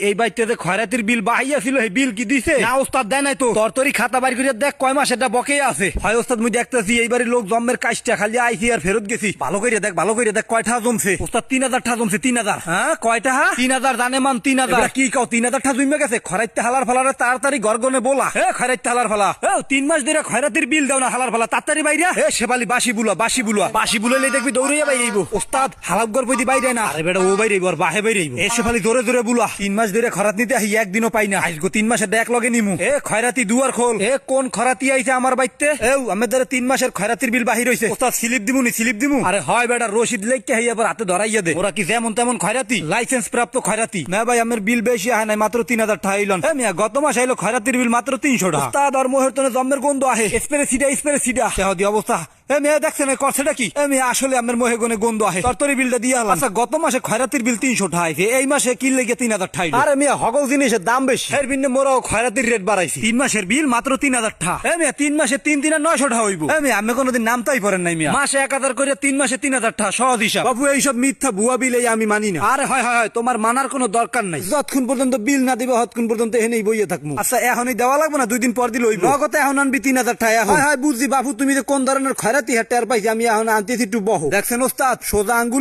এই বাইতে খয়রাতির বিল বাহাইয়া ছিল, এই বিল কি দিছে না ওস্তাদ? দেয় নাই তো। তরতরি খাতা বাড়ি করে দেখ কয় মাস এটা বকেই আছে। হয় ওস্তাদ মুই দেখতেছি এইবারে লোক জন্মের কাজটা খালি আইসি আর ফেরত গেছি। ভালো করে দেখ, ভালো করে দেখ কয়টা জমছে ওস্তাদ? 3000 টা জমছে। 3000? হ্যাঁ কয়টা? 3000 জানে মান 3000 কি কও? 3000 টা জমে গেছে। খরাইতে হালার ফালারে তাড়াতাড়ি গর্গনে বলা। খরাইতে হালার ফালা 3 মাস ধরে খয়রাতির বিল দাও না হালার ফালা, তাড়াতাড়ি বাইরা। শেফালি বাসি বুলা, বাসি বুলা, বাসি বুলালে দেখবি দৌড়িয়া বাইরেইব ওস্তাদ। হালাপ গর পইদি বাইরে না। আরে বেটা ও বাইরেইব আর বাহে বাইরেইব। শেফালি জোরে জোরে বুলা। 3 মাস ধরে খরাত নিতে আহি একদিনও পাই না। আজগো 3 মাসের এক লগে নিমু। খয়রাতি দুয়ার খোল। কোন খরাতি আইছে আমার বাইতে? আমাদের 3 মাসের খয়রাতির বিল বাহির হইছে ওস্তাদ। স্লিপ দিমুনি, স্লিপ দিমু। আরে হয় বেটা রশিদ লেখকে হাইয়া আবার হাতে ধরাইয়া দে। ওরা কি যেমন তেমন খয়রাতি? লাইসেন্স প্রাপ্ত খয়রাতি না ভাই। আমার বিল বেশি হয় নাই, মাত্র 3000 টাকা আইলন। মিয়া গত মাস আইলো খয়রাতির বিল মাত্র 300 টাকা ওস্তাদ। আর মোহের তনে জন্মের গন্ধ আহে। স্প্রে সিডা, স্প্রে সিডা দি অবস্থা। মেয়ে দেখছেন করছেটা কি? মেয়ে আসলে আমার মোহে গনে গন্ধ আহে। তরতরি বিলটা দিয়ে আলাম। আচ্ছা গত মাসে খয়রাতির বিল 300 টাকা আইছে, এই মাসে কি লেগে 3000 টাকা? আরে মিয়া হগল জিনিসের দাম বেশি, এর বিন্নে মোরাও খয়রাতির রেট বাড়াইছি। 3 মাসের বিল মাত্র 3000 টাকা। মিয়া 3 মাসে 3 দিনে 900 টাকা হইব। মিয়া আমি কোনোদিন নামতাই পারেন নাই মিয়া। মাসে 1000 করে 3 মাসে 3000 টাকা সহজ হিসাব। বাবু এইসব মিথ্যা ভুয়া বিল আমি মানি না। আরে হয় হয় হয়, তোমার মানার কোনো দরকার নাই। যতক্ষণ পর্যন্ত বিল না দিবে ততক্ষণ পর্যন্ত এখানেই বইয়ে থাকবো। আচ্ছা এখনই দেওয়া লাগবে না, 2 দিন পর দিলে হইব। নগদ এখন আনবি 3000 টাকা। হয় হয় বুঝছি বাবু, তুমি যে কোন ধরনের খয়রাতি হেটার পাইছি আমি এখন আনতেছি। একটু বহ। দেখছেন ওস্তাদ সোজা আঙ্গুলে